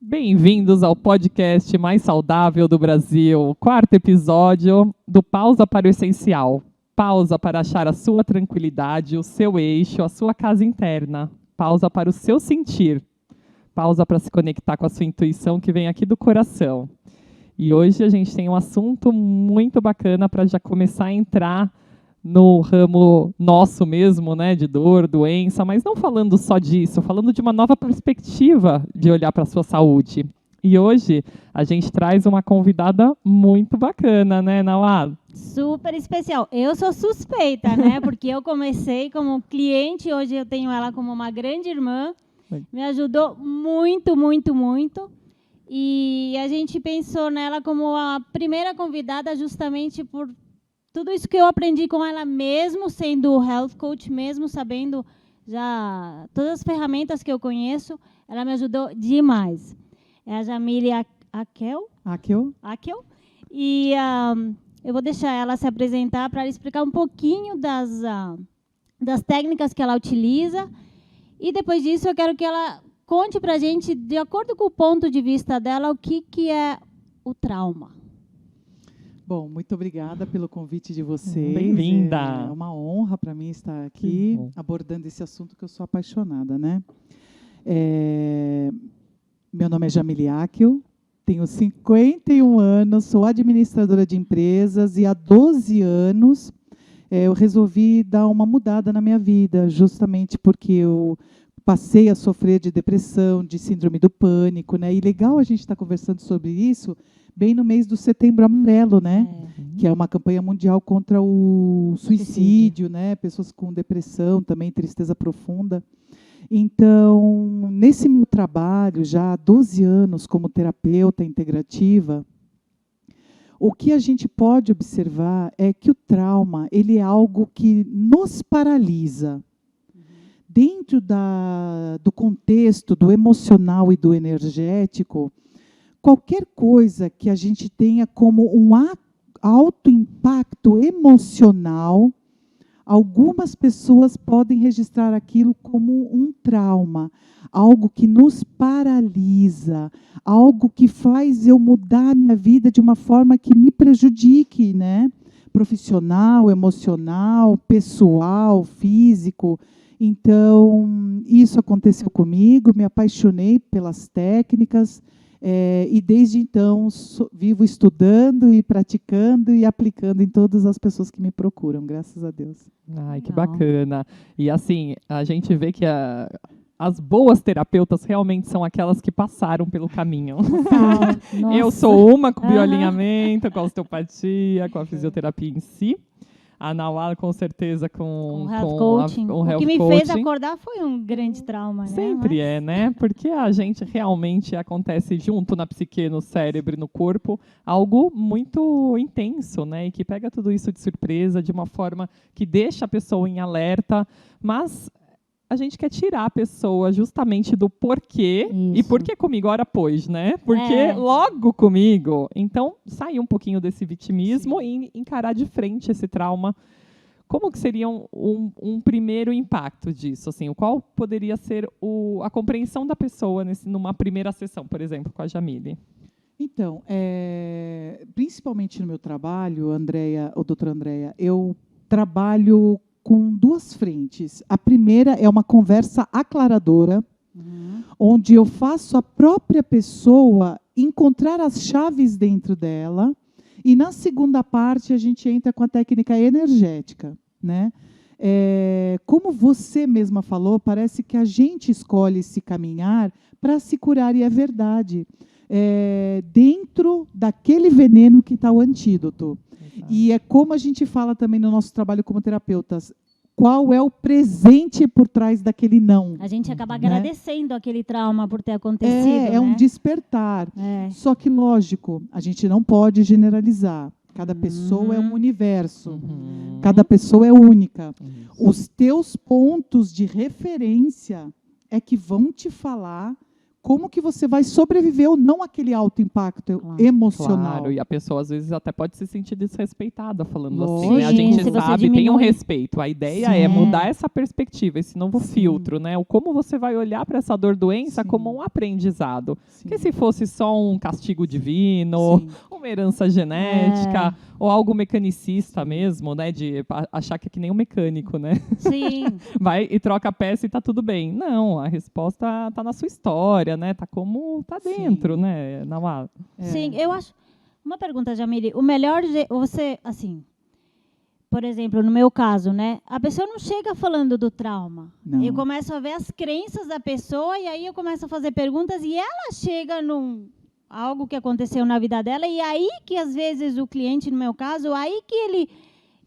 Bem-vindos ao podcast mais saudável do Brasil, quarto episódio do Pausa para o Essencial. Pausa para achar a sua tranquilidade, o seu eixo, a sua casa interna. Pausa para o seu sentir. Pausa para se conectar com a sua intuição que vem aqui do coração. E hoje a gente tem um assunto muito bacana para já começar a entrar no ramo nosso mesmo, né, de dor, doença, mas não falando só disso, falando de uma nova perspectiva de olhar para a sua saúde. E hoje a gente traz uma convidada muito bacana, né, Nauá? Super especial. Eu sou suspeita, né, porque eu comecei como cliente, hoje eu tenho ela como uma grande irmã, me ajudou muito, muito, muito. E a gente pensou nela como a primeira convidada justamente por tudo isso que eu aprendi com ela, mesmo sendo health coach, mesmo sabendo já todas as ferramentas que eu conheço, ela me ajudou demais. É a Jamile Akel. E eu vou deixar ela se apresentar para explicar um pouquinho das técnicas que ela utiliza. E depois disso eu quero que ela conte para a gente, de acordo com o ponto de vista dela, o que é o trauma. Bom, muito obrigada pelo convite de vocês. Bem-vinda! É uma honra para mim estar aqui abordando esse assunto que eu sou apaixonada, né? Meu nome é Jamile Akel, tenho 51 anos, sou administradora de empresas e há 12 anos eu resolvi dar uma mudada na minha vida, justamente porque eu passei a sofrer de depressão, de síndrome do pânico, né? E legal a gente estar conversando sobre isso bem no mês do Setembro Amarelo, né? Que é uma campanha mundial contra o suicídio, né? Pessoas com depressão, também tristeza profunda. Então, nesse meu trabalho, já há 12 anos como terapeuta integrativa, o que a gente pode observar é que o trauma, ele é algo que nos paralisa. Dentro do contexto do emocional e do energético, qualquer coisa que a gente tenha como um alto impacto emocional, algumas pessoas podem registrar aquilo como um trauma, algo que nos paralisa, algo que faz eu mudar a minha vida de uma forma que me prejudique, né? Profissional, emocional, pessoal, físico. Então, isso aconteceu comigo, me apaixonei pelas técnicas, e desde então vivo estudando e praticando e aplicando em todas as pessoas que me procuram, graças a Deus. Ai, que bacana. E assim, a gente vê que as boas terapeutas realmente são aquelas que passaram pelo caminho. Eu sou uma com bioalinhamento, com a osteopatia, com a fisioterapia em si. A Nauá, com certeza, com health coaching. O que me fez acordar foi um grande trauma. Sempre é, né? Porque a gente realmente acontece junto na psique, no cérebro e no corpo, algo muito intenso, né? E que pega tudo isso de surpresa, de uma forma que deixa a pessoa em alerta, mas a gente quer tirar a pessoa justamente do porquê. Isso. E por que comigo, ora pois, né? Porque logo comigo. Então, sair um pouquinho desse vitimismo e encarar de frente esse trauma. Como que seria um primeiro impacto disso? Assim, qual poderia ser a compreensão da pessoa numa primeira sessão, por exemplo, com a Jamile? Então, principalmente no meu trabalho, doutora Andréia, eu trabalho com duas frentes. A primeira é uma conversa aclaradora, onde eu faço a própria pessoa encontrar as chaves dentro dela, e na segunda parte a gente entra com a técnica energética, né? Como você mesma falou, parece que a gente escolhe esse caminhar para se curar, e é verdade. Dentro daquele veneno que está o antídoto. E é como a gente fala também no nosso trabalho como terapeutas, qual é o presente por trás daquele não. A gente acaba agradecendo aquele trauma por ter acontecido. É um despertar. Só que, lógico, a gente não pode generalizar. Cada pessoa é um universo. Cada pessoa é única. Os teus pontos de referência é que vão te falar como que você vai sobreviver ou não àquele alto impacto emocional. Claro, e a pessoa às vezes até pode se sentir desrespeitada falando Lógico. assim, né? A Sim, gente se você sabe, tem um diminui. respeito. A ideia Sim. é mudar essa perspectiva, esse novo Sim. filtro, né? O como você vai olhar para essa dor-doença Sim. como um aprendizado. Sim. Porque se fosse só um castigo divino, Sim. uma herança genética, ou algo mecanicista mesmo, né? De achar que é que nem um mecânico, né? Sim. Vai e troca a peça e tá tudo bem. Não, a resposta tá na sua história, né? Tá como tá dentro, Sim. né? Não há. Sim, eu acho. Uma pergunta, Jamile. O melhor você, assim, por exemplo, no meu caso, né? A pessoa não chega falando do trauma. Não. Eu começo a ver as crenças da pessoa e aí eu começo a fazer perguntas e ela chega num algo que aconteceu na vida dela e aí que às vezes o cliente, no meu caso, aí que ele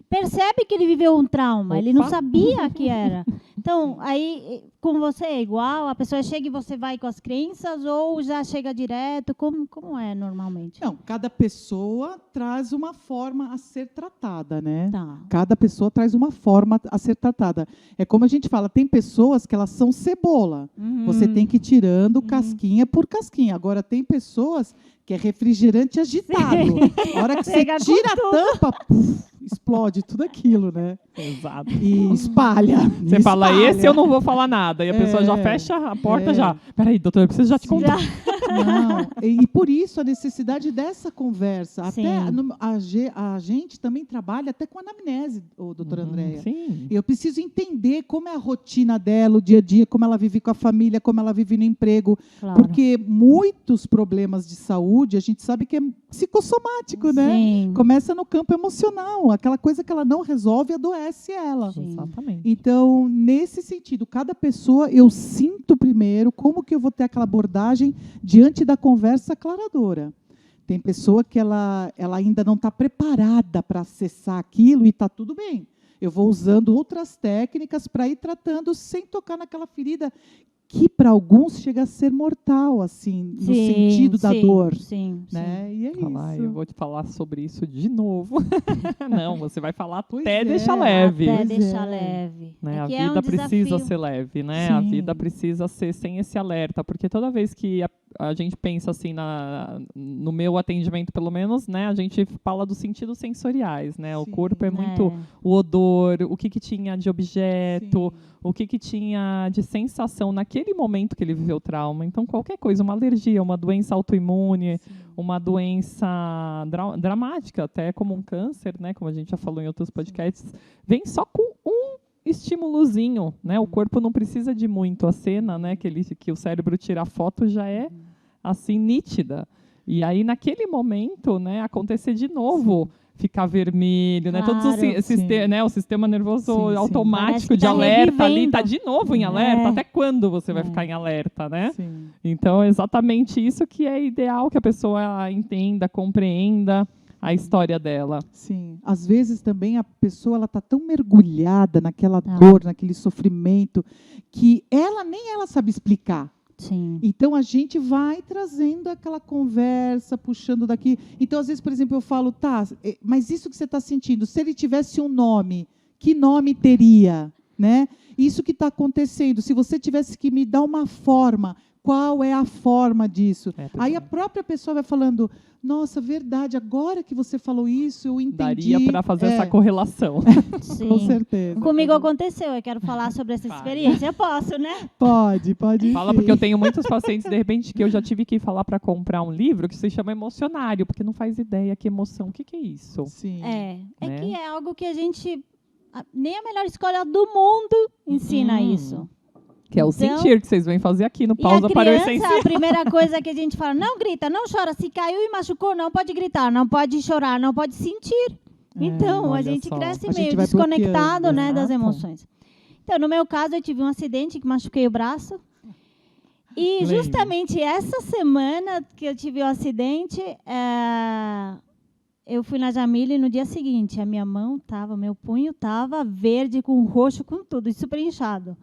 percebe que ele viveu um trauma, ele não Opa. sabia que era. Então, aí, com você é igual? A pessoa chega e você vai com as crenças ou já chega direto? Como é normalmente? Não, cada pessoa traz uma forma a ser tratada, né? Tá. Cada pessoa traz uma forma a ser tratada. É como a gente fala, tem pessoas que elas são cebola. Você tem que ir tirando casquinha por casquinha. Agora, tem pessoas que é refrigerante agitado. A hora que você Pega com tira a tampa, explode tudo aquilo, né? Exato. E espalha. Você fala, espalha. esse eu não vou falar nada. E a pessoa já fecha a porta já. Peraí, doutor, eu preciso já te contar. Não, e por isso a necessidade dessa conversa. Até Sim. a gente também trabalha até com anamnese, doutora Andréia. Sim. Eu preciso entender como é a rotina dela, o dia a dia, como ela vive com a família, como ela vive no emprego. Claro. Porque muitos problemas de saúde, a gente sabe que é psicossomático, né? Sim. Começa no campo emocional. Aquela coisa que ela não resolve adoece ela. Sim. Exatamente. Então, nesse sentido, cada pessoa, eu sinto primeiro como que eu vou ter aquela abordagem diante da conversa aclaradora. Tem pessoa que ela ainda não está preparada para acessar aquilo e está tudo bem. Eu vou usando outras técnicas para ir tratando sem tocar naquela ferida que para alguns chega a ser mortal, assim, no sentido da dor. Sim, Né? E é Falar, isso. eu vou te falar sobre isso de novo. Não, você vai falar Pois até é. deixar leve. Até Pois deixar é. leve. Né? É A que vida é um precisa desafio. ser leve, né? A Sim. vida precisa ser sem esse alerta, porque toda vez que a gente pensa assim no meu atendimento, pelo menos, né? A gente fala dos sentidos sensoriais, né? O Sim. corpo é muito o odor, o que tinha de objeto, o que tinha de sensação naquele momento que ele viveu o trauma. Então, qualquer coisa, uma alergia, uma doença autoimune, uma doença dramática, até como um câncer, né? Como a gente já falou em outros podcasts, vem só com um estímulozinho, né? O corpo não precisa de muito. A cena, né? Que o cérebro tira a foto já é assim nítida. E aí naquele momento, né? Acontecer de novo, ficar vermelho, né? Todos Claro. o sistema nervoso Sim, sim. automático Parece que de tá alerta ali revivendo. tá de novo em alerta. É. Até quando você vai ficar em alerta, né? Sim. Então é exatamente isso que é ideal que a pessoa entenda, compreenda a história dela. Sim, às vezes também a pessoa ela está tão mergulhada naquela dor, naquele sofrimento, que nem ela sabe explicar. Sim. Então a gente vai trazendo aquela conversa, puxando daqui. Então às vezes, por exemplo, eu falo, tá, mas isso que você está sentindo, se ele tivesse um nome, que nome teria, né? Isso que está acontecendo, se você tivesse que me dar uma forma, qual é a forma disso? Aí a própria pessoa vai falando, nossa, verdade, agora que você falou isso, eu entendi. Daria para fazer essa correlação. Sim. Com certeza. Comigo aconteceu, eu quero falar sobre essa experiência. Eu posso, né? Pode. Fala, porque eu tenho muitos pacientes, de repente, que eu já tive que falar para comprar um livro que se chama Emocionário, porque não faz ideia que emoção, o que é isso? Sim. É Né? que é algo que a gente, nem a melhor escola do mundo ensina isso. Que é o Então, sentir que vocês vêm fazer aqui no E Pausa a para o criança, Essencial. a primeira coisa que a gente fala, não grita, não chora, se caiu e machucou, não pode gritar, não pode chorar, não pode sentir. Então, a olha gente só. cresce A gente meio vai desconectado, bloqueando. né, das Exato. emoções. Então, no meu caso, eu tive um acidente que machuquei o braço. E Lembro. justamente essa semana que eu tive o acidente, eu fui na Jamile e no dia seguinte, meu punho estava verde, com roxo, com tudo, e super inchado.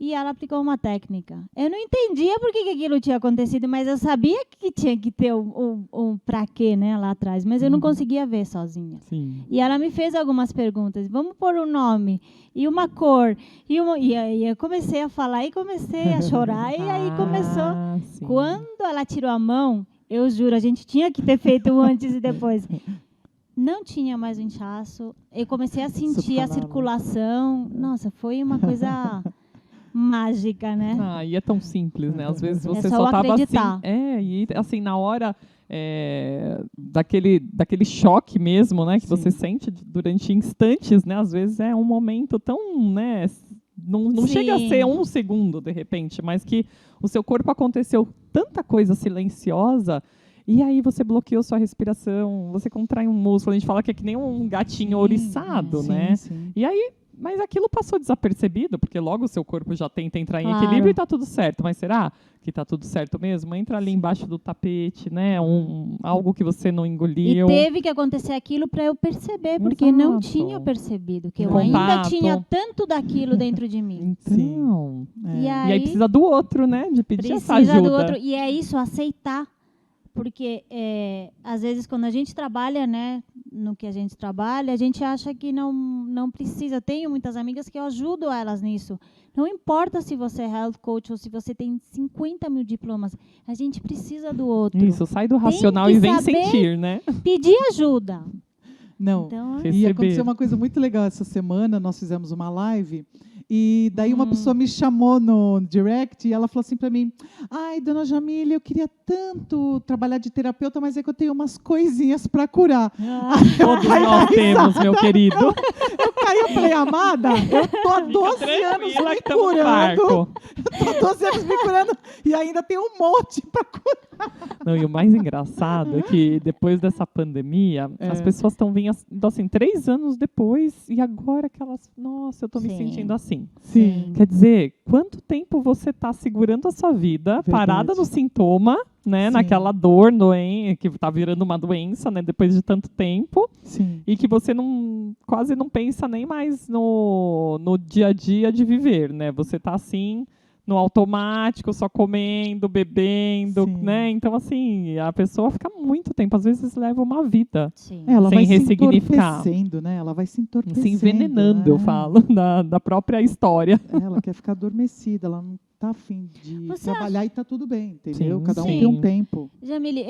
E ela aplicou uma técnica. Eu não entendia por que aquilo tinha acontecido, mas eu sabia que tinha que ter um pra quê, né, lá atrás. Mas eu não conseguia ver sozinha. Sim. E ela me fez algumas perguntas. Vamos pôr um nome e uma cor. E aí eu comecei a falar e comecei a chorar. E aí começou. Sim. Quando ela tirou a mão, eu juro, a gente tinha que ter feito o antes e depois. Não tinha mais o inchaço. Eu comecei a sentir a circulação. Nossa, foi uma coisa mágica, né? E é tão simples, né? Às vezes você só só tava acreditar. assim. E assim, na hora daquele choque mesmo, né? Que Sim. você sente durante instantes, né? Às vezes é um momento tão, né? Não chega a ser um segundo, de repente, mas que o seu corpo aconteceu tanta coisa silenciosa. E aí você bloqueou sua respiração, você contrai um músculo, a gente fala que é que nem um gatinho ouriçado, né? Sim. E aí, mas aquilo passou desapercebido, porque logo o seu corpo já tenta entrar em Claro. equilíbrio e está tudo certo. Mas será que está tudo certo mesmo? Entra ali embaixo do tapete, né? Algo que você não E engoliu. teve que acontecer aquilo para eu perceber, porque não Exato. tinha percebido, que eu Contato. ainda tinha tanto daquilo dentro de mim. Então, É. E e aí precisa do outro, né? De pedir essa precisa ajuda. do outro. E é isso, aceitar. Porque, às vezes, quando a gente trabalha, né, no que a gente trabalha, a gente acha que não precisa. Eu tenho muitas amigas que eu ajudo elas nisso. Não importa se você é health coach ou se você tem 50 mil diplomas, a gente precisa do outro. Isso, sai do racional que e vem saber sentir, né? Pedir ajuda. Não. Então, E Receber. aconteceu uma coisa muito legal essa semana, nós fizemos uma live, e daí uma pessoa me chamou no direct e ela falou assim para mim: ai, dona Jamília, eu queria tanto trabalhar de terapeuta, mas é que eu tenho umas coisinhas para curar. Todos nós temos, meu querido. Eu caí, eu falei: amada, eu tô há 12 anos Tranquila me que tamo no curando, barco. eu tô 12 anos me curando e ainda tem um monte para curar. Não, e o mais engraçado é que depois dessa pandemia, as pessoas estão vindo assim, 3 anos depois, e agora que elas, nossa, eu tô me Sim. sentindo assim. Sim. Quer dizer, quanto tempo você está segurando a sua vida, Verdade. parada no sintoma, né? Sim. Naquela dor que está virando uma doença, né? Depois de tanto tempo, Sim. e que você quase não pensa nem mais no dia a dia de viver, né? Você está assim no automático, só comendo, bebendo, Sim. né? Então, assim, a pessoa fica muito tempo, às vezes leva uma vida Sim. Ela Sem vai se ressignificar. entorpecendo, né? Ela vai se entorpecendo. se envenenando, eu falo, da própria história. Ela quer ficar adormecida, ela não está afim de Você trabalhar e está tudo bem, entendeu? Sim, Cada um sim. tem um tempo. Jamile,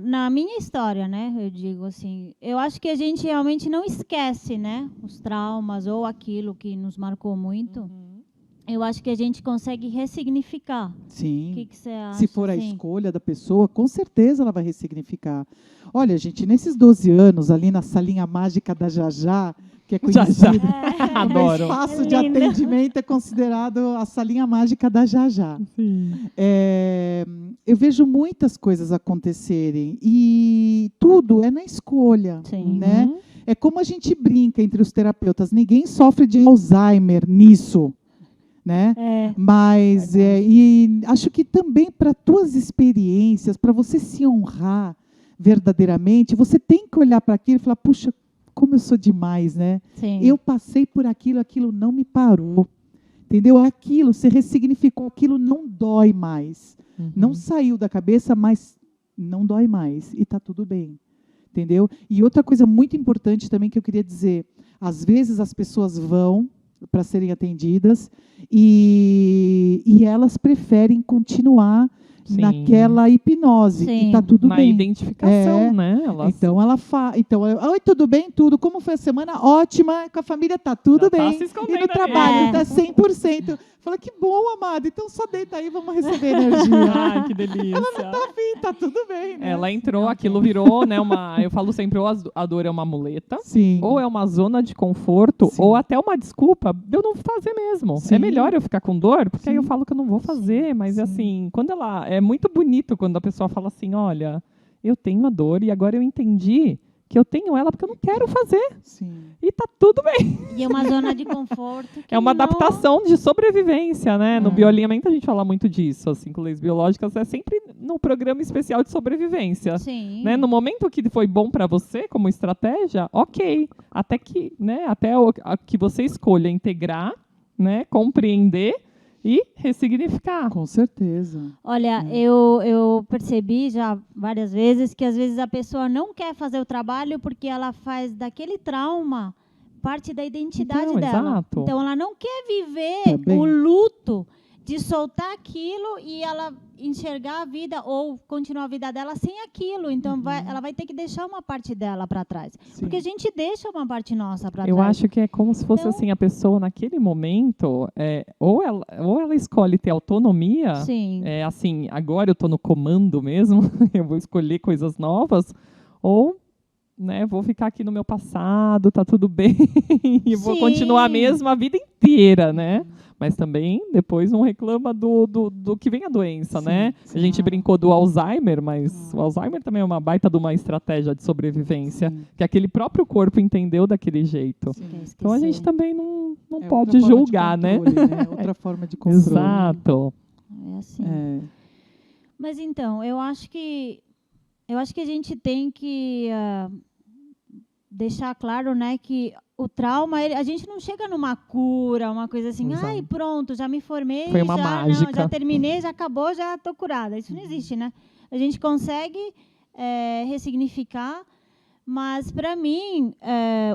na minha história, né, eu digo assim, eu acho que a gente realmente não esquece, né, os traumas ou aquilo que nos marcou muito. Eu acho que a gente consegue ressignificar. Sim. O que você acha? Se for a assim? escolha da pessoa, com certeza ela vai ressignificar. Olha, gente, nesses 12 anos, ali na salinha mágica da Jajá, que é Já, já. conhecida, o meu Adoro. espaço É de linda. atendimento é considerado a salinha mágica da Jajá. Sim. Eu vejo muitas coisas acontecerem e tudo é na escolha, Sim. né? Uhum. É como a gente brinca entre os terapeutas, ninguém sofre de Alzheimer nisso, né? Mas e acho que também para tuas experiências, para você se honrar verdadeiramente, você tem que olhar para aquilo e falar: puxa, como eu sou demais, né? Sim. Eu passei por aquilo, aquilo não me parou. Entendeu? Aquilo, você ressignificou, aquilo não dói mais. Uhum. Não saiu da cabeça, mas não dói mais. E está tudo bem. Entendeu? E outra coisa muito importante também que eu queria dizer: às vezes as pessoas vão para serem atendidas e elas preferem continuar Sim. naquela hipnose. Sim. E está tudo Na bem. identificação, né? Elas- Então ela oi, tudo bem, tudo. Como foi a semana? Ótima, com a família tá tudo Já tá bem. se E escondendo no trabalho ali. tá 100%. Fala: que bom, amado. Então só deita aí, vamos receber energia. Ai, que delícia. Enfim, tá tudo bem, né? Ela entrou, aquilo virou, né? Eu falo sempre, ou a dor é uma muleta, Sim. ou é uma zona de conforto, Sim. ou até uma desculpa de eu não fazer mesmo. Sim. É melhor eu ficar com dor, porque aí eu Sim. falo que eu não vou fazer. Mas Sim. assim, quando ela. É muito bonito quando a pessoa fala assim: olha, eu tenho a dor e agora eu entendi que eu tenho ela porque eu não quero fazer. Sim. E tá tudo bem. E é uma zona de conforto. Que É uma não- adaptação de sobrevivência, né? No É. bioalinhamento a gente fala muito disso, assim, com leis biológicas é sempre no programa especial de sobrevivência. Sim. Né? No momento que foi bom para você como estratégia, ok. Até que, né, que você escolha integrar, né, compreender e ressignificar. Com certeza. Olha, eu percebi já várias vezes que às vezes a pessoa não quer fazer o trabalho porque ela faz daquele trauma parte da identidade Então, dela. exato. Então ela não quer viver Também. o luto de soltar aquilo e ela enxergar a vida ou continuar a vida dela sem aquilo. Então ela vai ter que deixar uma parte dela para trás. Sim. Porque a gente deixa uma parte nossa para trás. Eu acho que é como se fosse Então- assim, a pessoa naquele momento, ou ela escolhe ter autonomia, Sim. assim, agora eu estou no comando mesmo, eu vou escolher coisas novas, ou né, vou ficar aqui no meu passado, tá tudo bem, e vou Sim. continuar mesmo a vida inteira, né? Mas também depois não reclama do que vem a doença, Sim, né? sim. A gente brincou do Alzheimer, mas o Alzheimer também é uma baita de uma estratégia de sobrevivência, Sim. que aquele próprio corpo entendeu daquele jeito. Sim. Quer Então a gente esquecer. também não É pode outra forma de julgar, né? controle, Outra forma de controle. Exato. É assim. É. Mas então, eu acho que a gente tem que deixar claro, né, que o trauma, a gente não chega numa cura, uma coisa assim, Exato. ai, pronto, já me formei, Foi uma já, mágica. não, já terminei, já acabou, já estou curada. Isso não existe, né? A gente consegue ressignificar, mas para mim,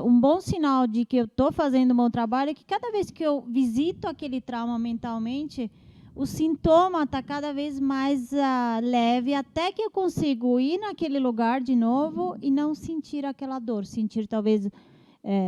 um bom sinal de que eu estou fazendo um bom trabalho é que cada vez que eu visito aquele trauma mentalmente, o sintoma está cada vez mais leve, até que eu consigo ir naquele lugar de novo e não sentir aquela dor, sentir talvez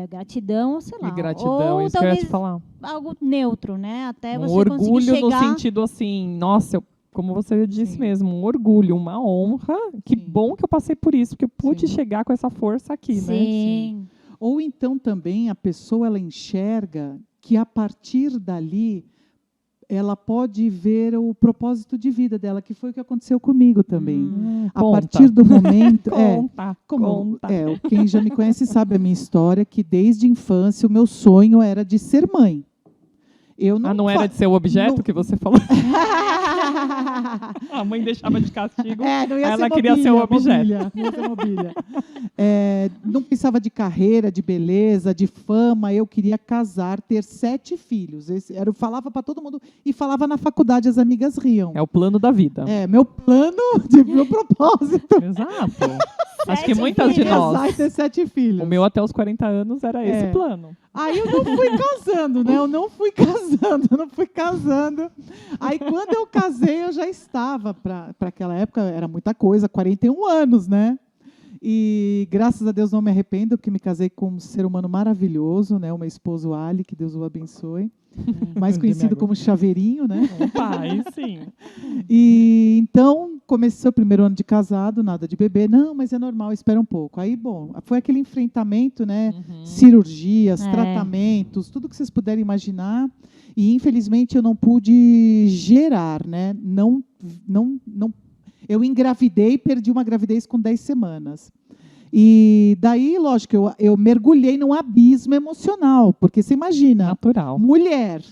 gratidão, ou sei lá. E gratidão, ou isso que eu ia talvez te falar. algo neutro, né? Até Um você orgulho conseguir no chegar... sentido assim, nossa, como você disse Sim. mesmo, um orgulho, uma honra. Que Sim. bom que eu passei por isso, que eu pude Sim. chegar com essa força aqui, né? Sim. Ou então também a pessoa ela enxerga que a partir dali ela pode ver o propósito de vida dela, que foi o que aconteceu comigo também. A Conta. partir do momento, Conta, como conta. quem já me conhece sabe a minha história, que desde a infância o meu sonho era de ser mãe. Eu não Não era de ser o objeto não- que você falou? A mãe deixava de castigo. não ia Ela ser queria ser o objeto. mobília, não ia ser mobília. Não pensava de carreira, de beleza, de fama. Eu queria casar, ter 7 filhos. Eu falava para todo mundo e falava na faculdade, as amigas riam. É o plano da vida. Meu plano, meu propósito. Exato. Acho que 7 muitas de filhos. Casar e nós. ter 7 filhos. O meu até os 40 anos era esse É. plano. Aí eu não fui casando, né? Eu não fui casando. Aí quando eu casei, eu já estava, para aquela época, era muita coisa, 41 anos, né? E graças a Deus não me arrependo, porque me casei com um ser humano maravilhoso, né? O meu esposo Ali, que Deus o abençoe. Mais conhecido como Chaveirinho, né? Opa, aí sim. E então começou o primeiro ano de casado, nada de bebê. Não, mas é normal, espera um pouco. Aí, bom, foi aquele enfrentamento, né? Cirurgias, tratamentos, tudo que vocês puderem imaginar. E infelizmente eu não pude gerar, né? Não. Eu engravidei e perdi uma gravidez com 10 semanas. E daí, lógico, eu mergulhei num abismo emocional, porque você imagina, Natural. mulher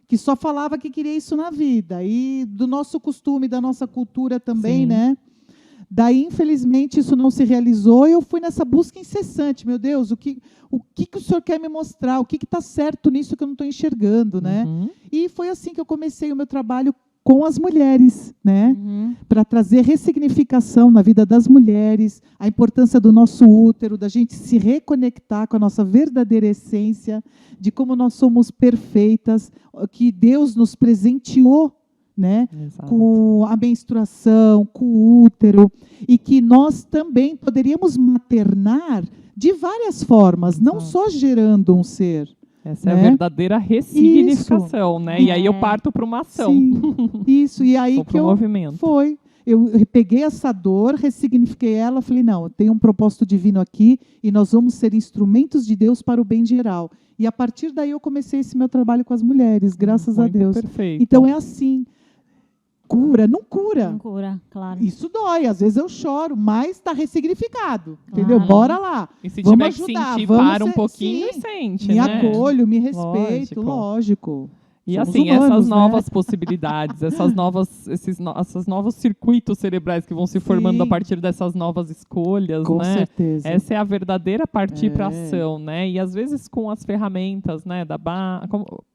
que só falava que queria isso na vida, e do nosso costume, da nossa cultura também, Sim. né? Daí, infelizmente, isso não se realizou e eu fui nessa busca incessante. Meu Deus, o que o senhor quer me mostrar? O que está certo nisso que eu não estou enxergando, né? E foi assim que eu comecei o meu trabalho com as mulheres, né? Para trazer ressignificação na vida das mulheres, a importância do nosso útero, da gente se reconectar com a nossa verdadeira essência, de como nós somos perfeitas, que Deus nos presenteou, né? Exato. Com a menstruação, com o útero, e que nós também poderíamos maternar de várias formas, não Exato. só gerando um ser. Essa é a né? verdadeira ressignificação, né? E aí eu É. parto para uma ação. Sim, isso, e aí Ou que para um eu movimento. Eu peguei essa dor, ressignifiquei ela, falei, não, tem um propósito divino aqui e nós vamos ser instrumentos de Deus para o bem geral. E a partir daí eu comecei esse meu trabalho com as mulheres, graças a Muito Deus. Perfeito. Então é assim, cura, não cura. Não cura, claro. Isso dói, às vezes eu choro, mas está ressignificado, entendeu? Claro. Bora lá. E se vamos tiver ajudar, que sentir, vamos para um ser- pouquinho sim, e sente, Me né? acolho, me respeito, Lógico. lógico. E Somos assim, humanos, essas né? novas possibilidades, esses novos circuitos cerebrais que vão se formando Sim. a partir dessas novas escolhas, Com né? certeza. Essa é a verdadeira partir para É. ação, né? E às vezes com as ferramentas, né,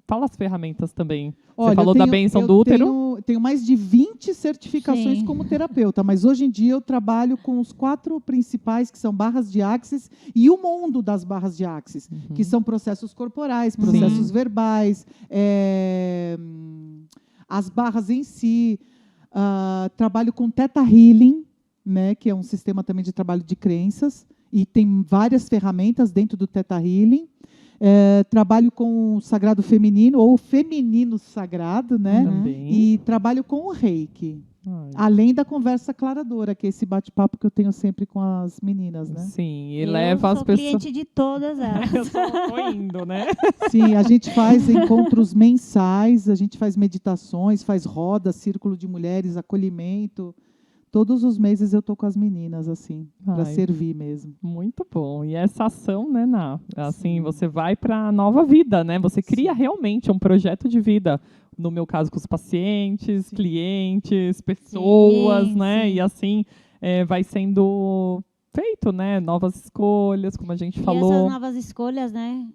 Fala as ferramentas também. Olha, Você falou da bênção do útero. Tenho mais de 20 certificações Sim. como terapeuta, mas hoje em dia eu trabalho com os 4 principais, que são barras de axis e o mundo das barras de axis, que são processos corporais, processos verbais, as barras em si. Trabalho com Theta Healing, né, que é um sistema também de trabalho de crenças, e tem várias ferramentas dentro do Theta Healing. Trabalho com o sagrado feminino, ou feminino sagrado, né? Também. E trabalho com o reiki. Além da conversa aclaradora, que é esse bate-papo que eu tenho sempre com as meninas, né? Sim, e Eu leva as sou pessoas... cliente de todas elas. Eu tô indo, né? Sim, a gente faz encontros mensais, a gente faz meditações, faz rodas, círculo de mulheres, acolhimento. Todos os meses eu tô com as meninas, assim, para Ai. servir mesmo. Muito bom. E essa ação, né, Ná? Assim, Sim. você vai para a nova vida, né? Você cria realmente um projeto de vida. No meu caso, com os pacientes, clientes, pessoas, Sim, né? sim. E assim, vai sendo feito, né? Novas escolhas, como a gente E falou. essas novas escolhas, né,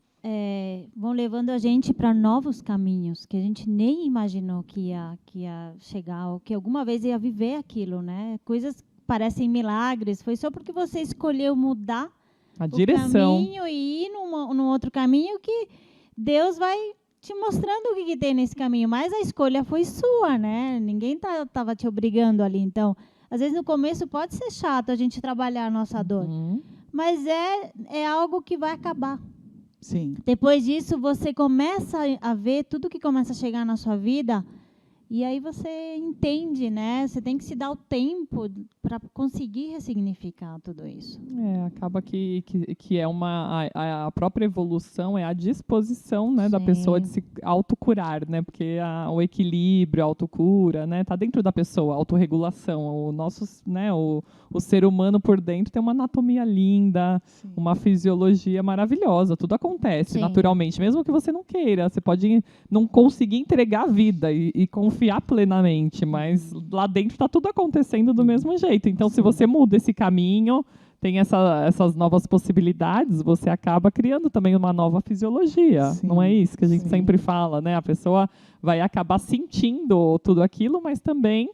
vão levando a gente para novos caminhos que a gente nem imaginou que ia chegar, ou que alguma vez ia viver aquilo, né? Coisas que parecem milagres. Foi só porque você escolheu mudar A o direção. caminho e ir num outro caminho que Deus vai te mostrando o que tem nesse caminho. Mas a escolha foi sua, né? Ninguém estava te obrigando ali. Então, às vezes no começo pode ser chato a gente trabalhar a nossa dor, mas é algo que vai acabar. Sim. Depois disso, você começa a ver tudo que começa a chegar na sua vida, e aí você entende, né? Você tem que se dar o tempo para conseguir ressignificar tudo isso. Acaba que é a própria evolução, é a disposição, né, da Sim. pessoa de se autocurar, né? Porque o equilíbrio, a autocura, né, tá dentro da pessoa, a autorregulação. O nosso, né, o ser humano por dentro tem uma anatomia linda, uma fisiologia maravilhosa, tudo acontece Sim. naturalmente, mesmo que você não queira. Você pode não conseguir entregar a vida e confiar plenamente, mas lá dentro está tudo acontecendo do mesmo jeito. Então, se você muda esse caminho, tem essas novas possibilidades, você acaba criando também uma nova fisiologia. Sim, Não é isso que a gente sim. sempre fala, né? A pessoa vai acabar sentindo tudo aquilo, mas também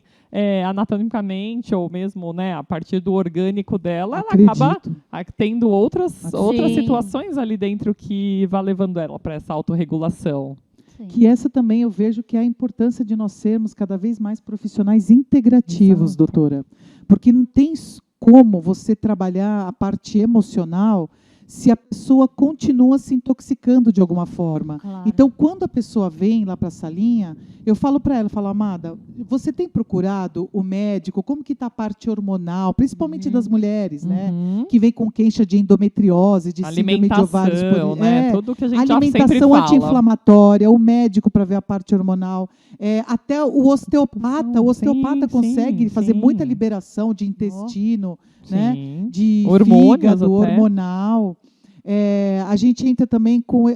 anatomicamente, ou mesmo, né, a partir do orgânico dela, ela acaba Acredito. tendo outras Sim. situações ali dentro que vai levando ela para essa autorregulação. Sim. Que essa também eu vejo que é a importância de nós sermos cada vez mais profissionais integrativos, Exato. doutora. Porque não tem como você trabalhar a parte emocional se a pessoa continua se intoxicando de alguma forma. Claro. Então, quando a pessoa vem lá para a salinha, eu falo para ela, falo, amada, você tem procurado o médico? Como que está a parte hormonal, principalmente das mulheres, né? Que vem com queixa de endometriose, de síndrome de ovários Alimentação, né? Tudo que a gente já sempre alimentação fala. anti-inflamatória, o médico para ver a parte hormonal, até o osteopata. O osteopata Sim, consegue sim, fazer sim. muita liberação de intestino, né? Sim. De Hormônios fígado, até. hormonal. A gente entra também com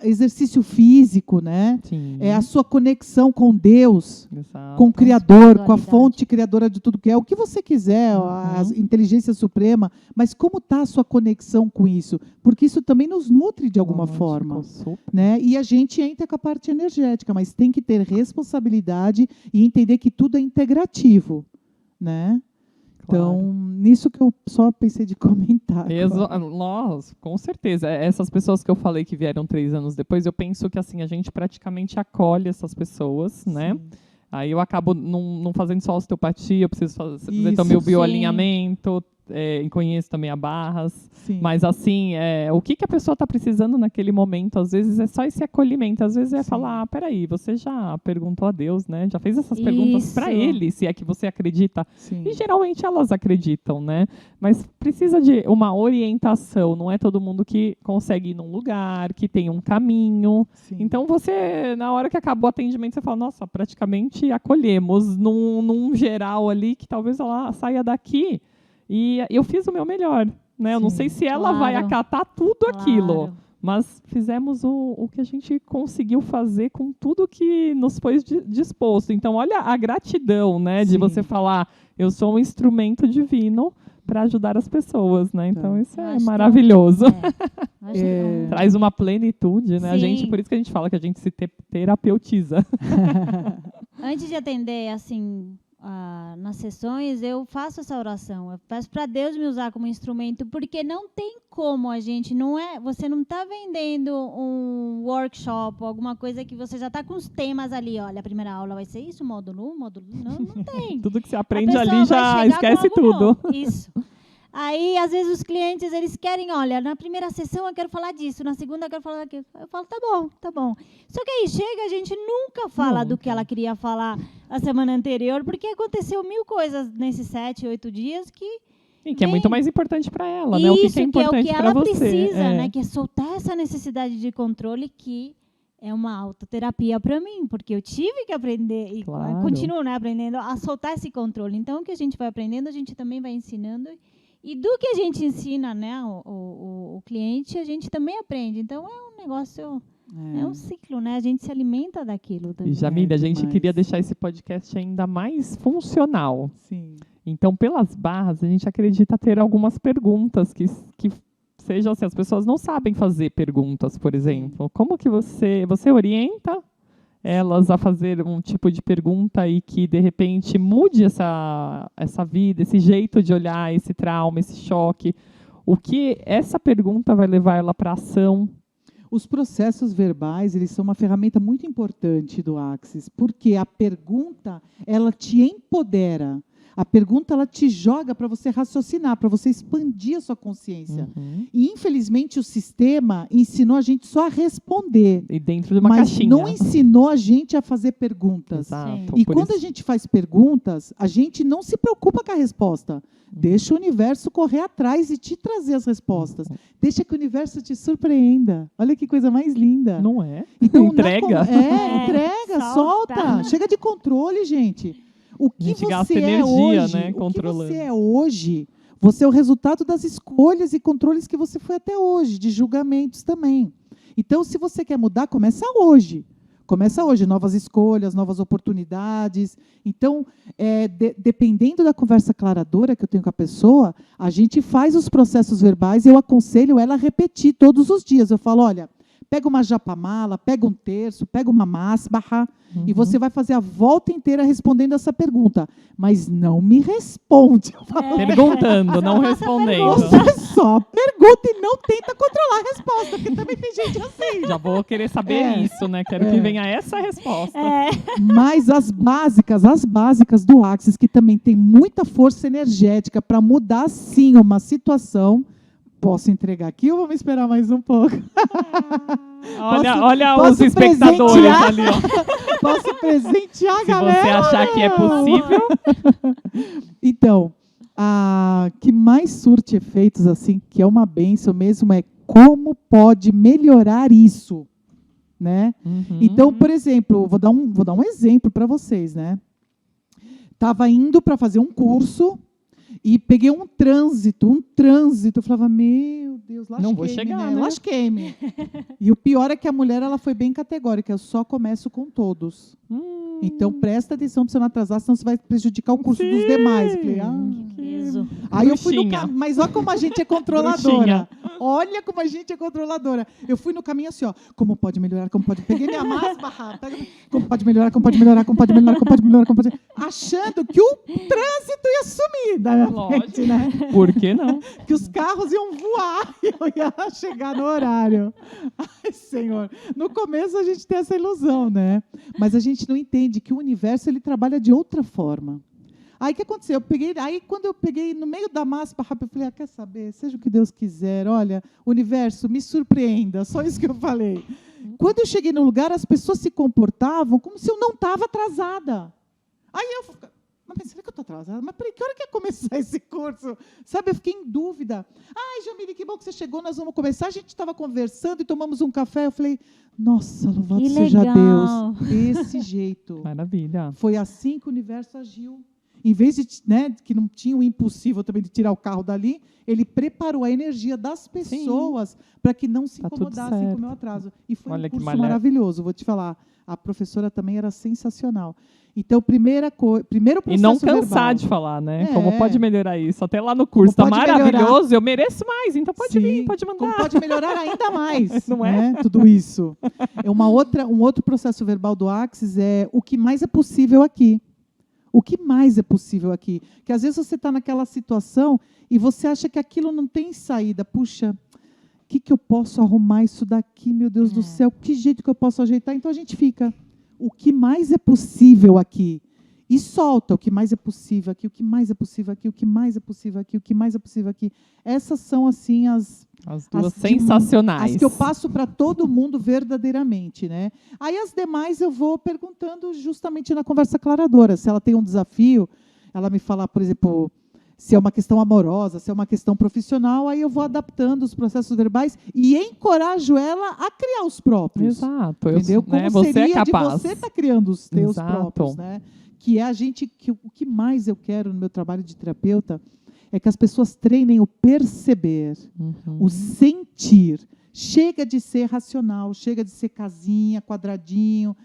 exercício físico, né? Sim. A sua conexão com Deus, Exato. com o Criador, com a espiritualidade. fonte criadora de tudo que é, o que você quiser, a inteligência suprema, mas como está a sua conexão com isso? Porque isso também nos nutre de alguma forma. Né? E a gente entra com a parte energética, mas tem que ter responsabilidade e entender que tudo é integrativo, né? Então, nisso que eu só pensei de comentar. Nossa, com certeza. Essas pessoas que eu falei que vieram 3 anos depois, eu penso que assim a gente praticamente acolhe essas pessoas, né? Aí eu acabo não fazendo só osteopatia, eu preciso fazer também o Sim. bioalinhamento, conheço também a barras. Sim. Mas assim, o que a pessoa está precisando naquele momento, às vezes é só esse acolhimento, às vezes é falar, peraí, você já perguntou a Deus, né? Já fez essas perguntas para Ele, se é que você acredita. Sim. E geralmente elas acreditam, né? Mas precisa de uma orientação, não é todo mundo que consegue ir num lugar, que tem um caminho. Sim. Então você, na hora que acabou o atendimento, você fala, nossa, praticamente acolhemos num geral ali, que talvez ela saia daqui e eu fiz o meu melhor. Né? Eu não sei se ela vai acatar tudo aquilo, mas fizemos o que a gente conseguiu fazer com tudo que nos foi disposto. Então, olha a gratidão, né, de você falar, eu sou um instrumento divino para ajudar as pessoas, né? Então, isso Eu é acho que maravilhoso. Acho que é. Traz uma plenitude, né? A gente, Sim. por isso que a gente fala que a gente se terapeutiza. Antes de atender, assim, nas sessões, eu faço essa oração. Eu peço para Deus me usar como instrumento, porque não tem como a gente, você não está vendendo um workshop, alguma coisa que você já está com os temas ali. Olha, a primeira aula vai ser isso, módulo 1, módulo 2. Não tem. Tudo que você A aprende pessoa ali vai já chegar esquece com algo tudo. novo. Isso. Aí, às vezes, os clientes, eles querem, olha, na primeira sessão eu quero falar disso, na segunda eu quero falar daquilo. Eu falo, tá bom. Só que aí chega, a gente nunca fala do que ela queria falar a semana anterior, porque aconteceu 1000 coisas nesses 7, 8 dias que... E que é muito mais importante para ela, né? O que é importante para ela você. precisa, né? Que é soltar essa necessidade de controle, que é uma autoterapia para mim, porque eu tive que aprender e continuo, né, aprendendo a soltar esse controle. Então, o que a gente vai aprendendo, a gente também vai ensinando. E do que a gente ensina, né, o cliente, a gente também aprende. Então, é um negócio, é um ciclo, né? A gente se alimenta daquilo também. E, Jamília, a gente queria deixar esse podcast ainda mais funcional. Sim. Então, pelas barras, a gente acredita ter algumas perguntas que sejam assim, as pessoas não sabem fazer perguntas, por exemplo. Como que você orienta elas a fazer um tipo de pergunta e que, de repente, mude essa vida, esse jeito de olhar, esse trauma, esse choque? O que essa pergunta vai levar ela para a ação? Os processos verbais, eles são uma ferramenta muito importante do Axis, porque a pergunta, ela te empodera. A pergunta, ela te joga para você raciocinar, para você expandir a sua consciência. E, infelizmente, o sistema ensinou a gente só a responder. E dentro de uma mas caixinha. Não ensinou a gente a fazer perguntas. Exato, e quando a gente faz perguntas, a gente não se preocupa com a resposta. Deixa o universo correr atrás e te trazer as respostas. Deixa que o universo te surpreenda. Olha que coisa mais linda. Não é? Então, entrega. Entrega, solta. Chega de controle, gente. O que você gasta é energia, hoje, né, controlando. O que você é hoje, você é o resultado das escolhas e controles que você foi até hoje, de julgamentos também. Então, se você quer mudar, começa hoje. Começa hoje, novas escolhas, novas oportunidades. Então, dependendo da conversa aclaradora que eu tenho com a pessoa, a gente faz os processos verbais e eu aconselho ela a repetir todos os dias. Eu falo, olha, pega uma japamala, pega um terço, pega uma masbara, e você vai fazer a volta inteira respondendo essa pergunta. Mas não me responde. Perguntando, não respondendo. Você só pergunta e não tenta controlar a resposta, porque também tem gente assim. Já vou querer saber isso, né? Quero que venha essa resposta. Mas as básicas do Axis, que também tem muita força energética para mudar, sim, uma situação. Posso entregar aqui ou vamos esperar mais um pouco? Olha os espectadores ali. Ó. Posso presentear a galera? Se você achar que é possível. Então, a que mais surte efeitos, assim, que é uma bênção mesmo, é como pode melhorar isso. Né? Então, por exemplo, vou dar um exemplo para vocês. Né? Estava indo para fazer um curso. E peguei um trânsito. Eu falava, meu Deus, lasquei-me. Não vou chegar, né? Lasquei-me. E o pior é que a mulher, ela foi bem categórica. Eu só começo com todos. Então, presta atenção para você não atrasar, senão você vai prejudicar o curso dos demais. Eu falei, que peso. Aí eu fui no caminho, mas olha como a gente é controladora. Olha como a gente é controladora. Eu fui no caminho assim, ó, como pode melhorar, como pode... Peguei minha máscara, como pode melhorar, como pode melhorar, como pode melhorar, como pode melhorar, como pode... Achando que o trânsito ia sumir da minha frente, né? Por que não? Que os carros iam voar e eu ia chegar no horário. Ai, Senhor. No começo a gente tem essa ilusão, né? Mas a gente não entende que o universo, ele trabalha de outra forma. Aí o que aconteceu? Quando eu peguei no meio da massa, eu falei, quer saber? Seja o que Deus quiser, olha, universo, me surpreenda, só isso que eu falei. Quando eu cheguei no lugar, as pessoas se comportavam como se eu não estava atrasada. Aí eu mas será que eu estou atrasada? Mas peraí, que hora que ia começar esse curso? Sabe, eu fiquei em dúvida. Ai, Jamile, que bom que você chegou, nós vamos começar. A gente estava conversando e tomamos um café. Eu falei, nossa, louvado seja Deus. Desse jeito. Maravilha. Foi assim que o universo agiu. em vez de, né, que não tinha o impossível também de tirar o carro dali, ele preparou a energia das pessoas para que não se incomodassem com o meu atraso. E foi um curso maravilhoso, vou te falar. A professora também era sensacional. Então, primeiro processo E não cansar verbal. de falar, né? Como pode melhorar isso? Até lá no curso está maravilhoso, melhorar. Eu mereço mais, então pode vir, pode mandar. Como pode melhorar ainda mais, não é? Né? Tudo isso. Um outro processo verbal do Axis é o que mais é possível aqui. O que mais é possível aqui? Que às vezes você está naquela situação e você acha que aquilo não tem saída. Puxa, o que eu posso arrumar isso daqui, meu Deus do céu? Que jeito que eu posso ajeitar? Então a gente fica... O que mais é possível aqui? E solta o que mais é possível aqui, o que mais é possível aqui, o que mais é possível aqui, o que mais é possível aqui. Essas são, assim, as duas sensacionais. As que eu passo para todo mundo verdadeiramente, né? Aí as demais eu vou perguntando justamente na conversa aclaradora. Se ela tem um desafio, ela me fala, por exemplo... Se é uma questão amorosa, se é uma questão profissional, aí eu vou adaptando os processos verbais e encorajo ela a criar os próprios. Exato. Entendeu? Como você seria é capaz. de você estar criando os teus próprios, né? Que é o que mais eu quero no meu trabalho de terapeuta é que as pessoas treinem o perceber, o sentir. Chega de ser racional, chega de ser casinha, quadradinho,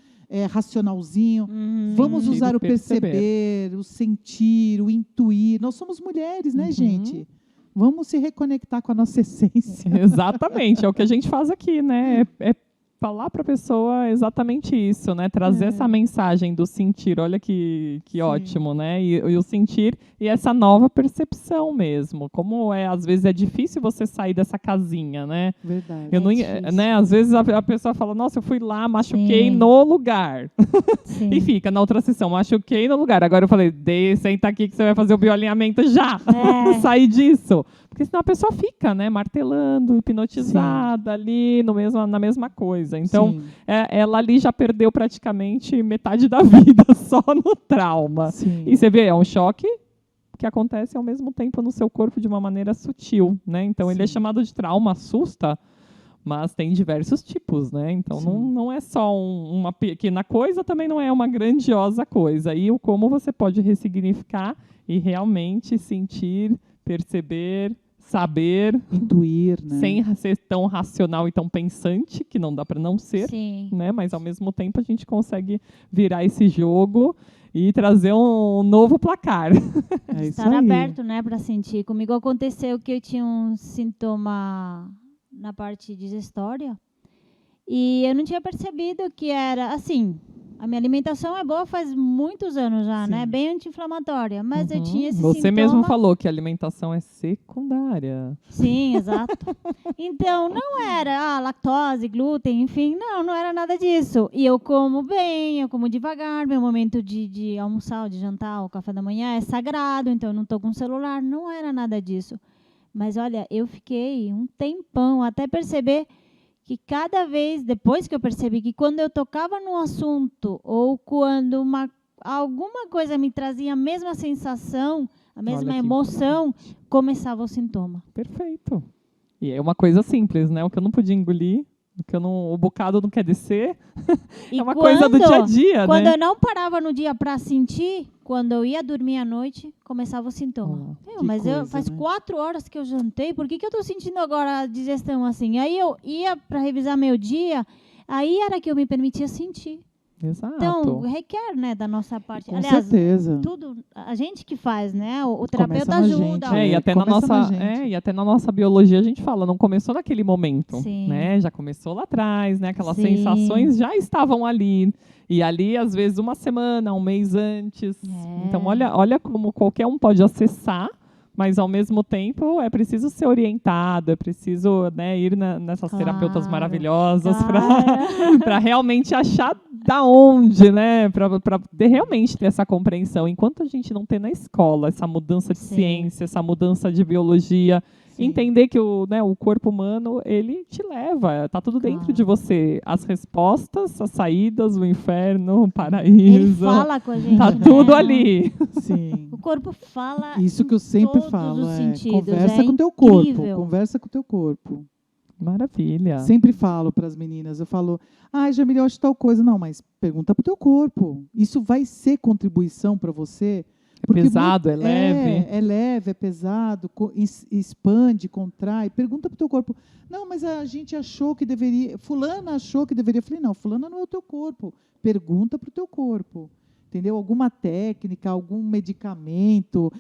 racionalzinho. Vamos usar o perceber, o sentir, o intuir. Nós somos mulheres, né, gente? Vamos se reconectar com a nossa essência. Exatamente, é o que a gente faz aqui, né? É falar para a pessoa exatamente isso, né? Trazer essa mensagem do sentir, olha que ótimo, né? E o sentir e essa nova percepção mesmo. Como às vezes é difícil você sair dessa casinha, né? Verdade. Né? Às vezes a pessoa fala, nossa, eu fui lá, machuquei no lugar. E fica na outra sessão, machuquei no lugar. Agora eu falei, senta aqui que você vai fazer o bioalinhamento já. Sair disso. Porque senão a pessoa fica, né, martelando, hipnotizada ali na mesma coisa. Então, ela ali já perdeu praticamente metade da vida só no trauma. E você vê, é um choque que acontece ao mesmo tempo no seu corpo de uma maneira sutil, né? Então, ele é chamado de trauma, assusta, mas tem diversos tipos, né? Então, não é só uma pequena coisa, também não é uma grandiosa coisa. E o como você pode ressignificar e realmente sentir, perceber, saber, intuir, né? Sem ser tão racional e tão pensante, que não dá para não ser, né? Mas ao mesmo tempo a gente consegue virar esse jogo e trazer um novo placar. Estar aberto, né, para sentir. Comigo aconteceu que eu tinha um sintoma na parte digestória e eu não tinha percebido que era assim. A minha alimentação é boa faz muitos anos já, né? Bem anti-inflamatória. Mas eu tinha esse Você sintoma... mesmo falou que a alimentação é secundária. Sim, exato. Então, não era lactose, glúten, enfim. Não era nada disso. E eu como bem, eu como devagar. Meu momento de almoçar, de jantar, o café da manhã é sagrado. Então, eu não estou com celular. Não era nada disso. Mas, olha, eu fiquei um tempão até perceber... que cada vez, depois que eu percebi que quando eu tocava no assunto ou quando alguma coisa me trazia a mesma sensação, a mesma emoção, começava o sintoma. Perfeito. E é uma coisa simples, né? O que eu não podia engolir, o bocado não quer descer, é uma coisa do dia a dia, quando né? eu não parava no dia para sentir, quando eu ia dormir à noite, começava o sintoma. Mas faz 4 horas que eu jantei, por que eu estou sentindo agora a digestão assim? Aí eu ia para revisar meu dia, aí era que eu me permitia sentir. Exato. Então, requer, né, da nossa parte. Com certeza. Tudo a gente que faz, né? O terapeuta ajuda. E até na nossa biologia a gente fala, não começou naquele momento, né? Já começou lá atrás, né? Aquelas sensações já estavam ali. E ali, às vezes, uma semana, um mês antes. Então, olha como qualquer um pode acessar, mas, ao mesmo tempo, é preciso ser orientado, é preciso, né, ir nessas terapeutas maravilhosas para realmente achar da onde, né, para realmente ter essa compreensão. Enquanto a gente não ter na escola essa mudança de ciência, essa mudança de biologia, entender que o corpo humano, ele te leva, está tudo dentro de você. As respostas, as saídas, o inferno, o paraíso. Ele fala com a gente. Está tudo ali. Sim. O corpo fala. Isso que eu sempre falo. Conversa com o teu corpo. Conversa com o teu corpo. Maravilha. Sempre falo para as meninas, eu falo, Jamile, eu acho tal coisa. Não, mas pergunta para o teu corpo. Isso vai ser contribuição para você Porque pesado, é leve. É leve, é pesado, expande, contrai. Pergunta para o teu corpo. Não, mas a gente achou que deveria... Fulana achou que deveria. Eu falei, não, fulana não é o teu corpo. Pergunta para o teu corpo. Entendeu? Alguma técnica, algum medicamento.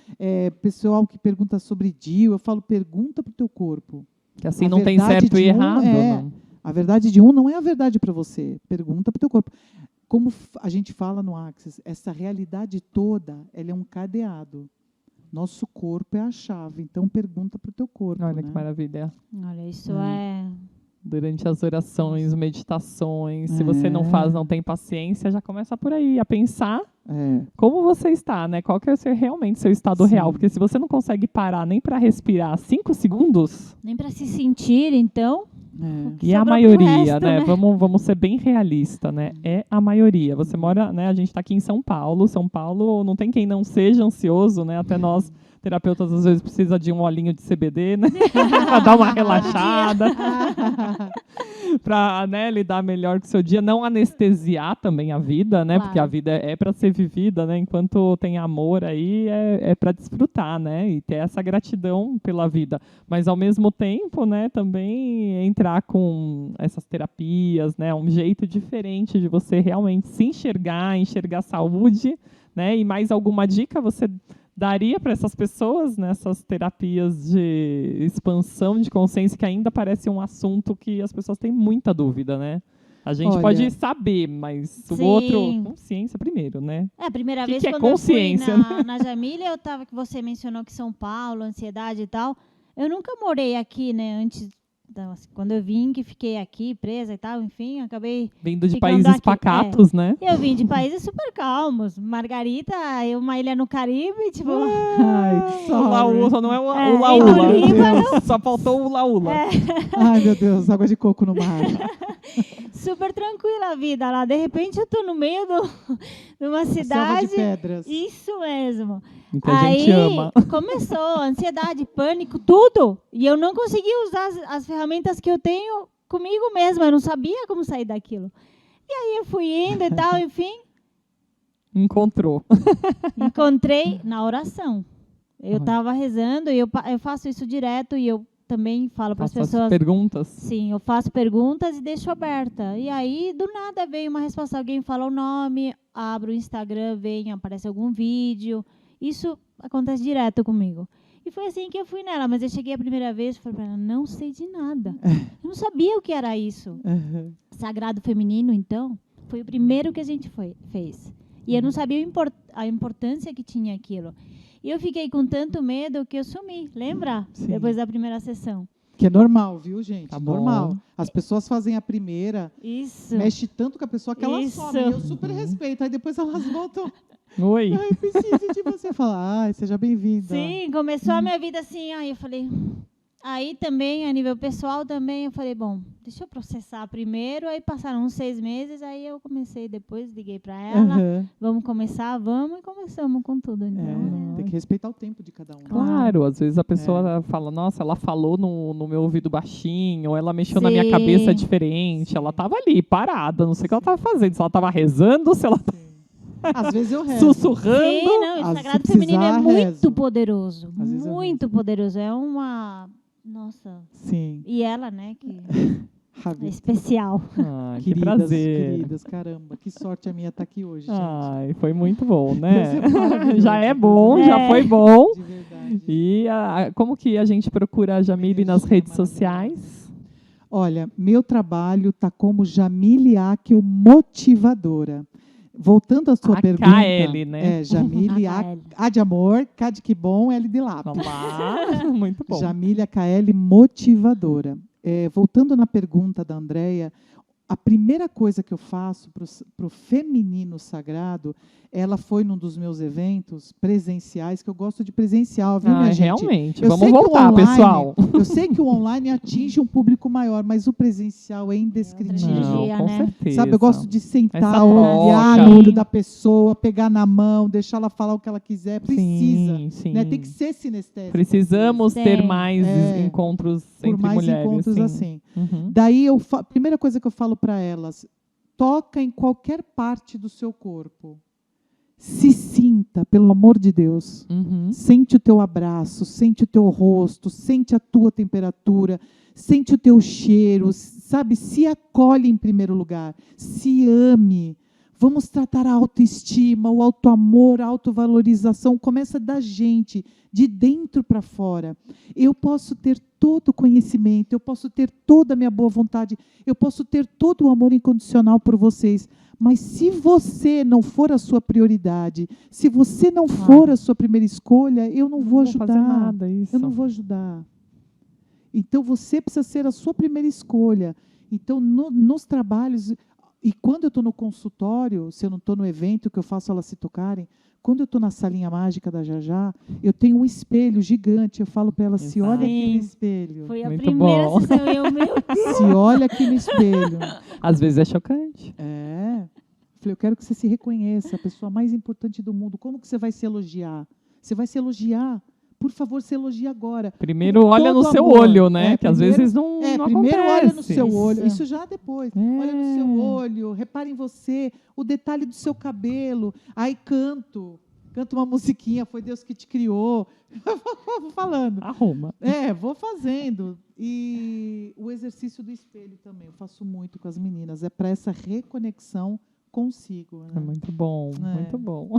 Pessoal que pergunta sobre DIU, eu falo, pergunta para o teu corpo. Que assim não tem certo e errado. Não. A verdade de um não é a verdade para você. Pergunta para o teu corpo. Como a gente fala no Access, essa realidade toda, ela é um cadeado. Nosso corpo é a chave. Então, pergunta para o teu corpo. Olha que maravilha. Olha, isso é... Durante as orações, meditações, se você não faz, não tem paciência, já começa por aí, a pensar como você está, né? Qual que é realmente seu estado real. Porque se você não consegue parar nem para respirar 5 segundos... Nem para se sentir, então... E a maioria, né? Vamos ser bem realistas, né? É a maioria. Você mora, né? A gente está aqui em São Paulo. São Paulo não tem quem não seja ansioso, né? Até nós, terapeutas, às vezes precisa de um olhinho de CBD, né? Para dar uma relaxada. Para, né, lidar melhor com o seu dia. Não anestesiar também a vida, né? Claro. Porque a vida é para ser vivida, né? Enquanto tem amor aí, é para desfrutar, né? E ter essa gratidão pela vida. Mas, ao mesmo tempo, né? Também entrar com essas terapias, né? Um jeito diferente de você realmente se enxergar saúde, né? E mais alguma dica você daria para essas pessoas nessas terapias de expansão de consciência, que ainda parece um assunto que as pessoas têm muita dúvida, né? A gente pode saber, mas o outro... Consciência primeiro, né? A primeira vez que quando consciência, eu fui na Jamília, eu tava, que você mencionou que São Paulo, ansiedade e tal. Eu nunca morei aqui, né? Antes, então, assim, quando eu vim, que fiquei aqui presa e tal, enfim, acabei vindo de países pacatos, né? Eu vim de países super calmos. Margarita, uma ilha no Caribe, tipo... Só não é o Laula. Só faltou o Laula. Ai, meu Deus, água de coco no mar. Super tranquila a vida lá. De repente, eu tô no meio de uma cidade... Selva de pedras. Isso mesmo. Que a gente ama. Começou ansiedade, pânico, tudo. E eu não conseguia usar as ferramentas que eu tenho comigo mesma. Eu não sabia como sair daquilo. E aí eu fui indo e tal, enfim. Encontrei na oração. Eu estava rezando e eu faço isso direto e eu também falo para as pessoas... perguntas? Sim, eu faço perguntas e deixo aberta. E aí, do nada, veio uma resposta. Alguém fala o nome, abro o Instagram, aparece algum vídeo. Isso acontece direto comigo. E foi assim que eu fui nela. Mas eu cheguei a primeira vez e falei para ela, não sei de nada. Eu não sabia o que era isso. Sagrado feminino, então, foi o primeiro que a gente fez. E eu não sabia a importância que tinha aquilo. E eu fiquei com tanto medo que eu sumi, lembra? Sim. Depois da primeira sessão. Que é normal, viu, gente? Tá normal. As pessoas fazem a primeira, mexe tanto com a pessoa que elas somem. Eu super respeito. Aí depois elas voltam... Oi. Ai, preciso de você falar. Ai, seja bem-vinda. Sim, começou a minha vida assim. Aí eu falei... Aí também, a nível pessoal também, eu falei, bom, deixa eu processar primeiro. Aí passaram uns 6 meses, aí eu comecei depois, liguei para ela. Vamos começar, e começamos com tudo. Então, tem que respeitar o tempo de cada um. Claro, às vezes a pessoa fala, nossa, ela falou no meu ouvido baixinho, ou ela mexeu na minha cabeça diferente. Ela estava ali, parada, não sei o que ela estava fazendo. Se ela estava rezando, se ela... Às vezes eu rezo. Sussurrando. Sim, não, o Sagrado Feminino é muito poderoso. Muito poderoso. É uma... Nossa. Sim. E ela, né, que é especial. Que prazer. Queridas, caramba, que sorte a minha estar aqui hoje, gente. Ai, foi muito bom, né? Já é bom, já foi bom. De verdade. E como que a gente procura a Jamile nas redes sociais? Olha, meu trabalho está como Jamile Akio Motivadora. Voltando à sua pergunta... KL, né? Jamile, A de amor, K de que bom, L de lápis. Muito bom. Jamile KL Motivadora. Voltando na pergunta da Andréia, a primeira coisa que eu faço para o feminino sagrado, ela foi num dos meus eventos presenciais, que eu gosto de presencial, viu, minha gente? Realmente. Vamos voltar, pessoal. Eu sei que o online atinge um público maior, mas o presencial é indescritível. Com certeza. Sabe, eu gosto de sentar, olhar no olho da pessoa, pegar na mão, deixar ela falar o que ela quiser. Precisa. Sim. Né? Tem que ser sinestésico. Precisamos ter mais encontros entre mulheres. Por mais encontros assim. Daí, a primeira coisa que eu falo para elas, toca em qualquer parte do seu corpo. se sinta, pelo amor de Deus. Uhum. Sente o teu abraço, sente o teu rosto, sente a tua temperatura, sente o teu cheiro, sabe? Se acolhe em primeiro lugar, se ame. Vamos tratar a autoestima, o autoamor, a autovalorização. Começa da gente, de dentro para fora. Eu posso ter todo o conhecimento, eu posso ter toda a minha boa vontade, eu posso ter todo o amor incondicional por vocês. Mas se você não for a sua prioridade, se você não for a sua primeira escolha, eu não vou ajudar. Fazer nada, isso. Eu não vou ajudar. Então, você precisa ser a sua primeira escolha. Então, nos trabalhos, e quando eu estou no consultório, se eu não estou no evento que eu faço elas se tocarem, quando eu estou na salinha mágica da Jajá, eu tenho um espelho gigante. Eu falo para elas, se olha aqui no espelho. Foi a Muito primeira bom. sessão. Meu Deus. Se olha aqui no espelho. Às vezes é chocante. É. Falei, eu quero que você se reconheça, a pessoa mais importante do mundo. Como que você vai se elogiar? Você vai se elogiar? Por favor, se elogie agora. Primeiro Com olha no todo seu amor. olho, né? Que às primeiro- vezes não primeiro acontece. olha no seu Isso. olho. Isso já depois. Olha no seu É. olho, repare em você, o detalhe do seu cabelo. Aí canto uma musiquinha, foi Deus que te criou. Vou falando. Arruma. Vou fazendo. E o exercício do espelho também, eu faço muito com as meninas. É para essa reconexão consigo. É Né? muito bom, É. muito bom.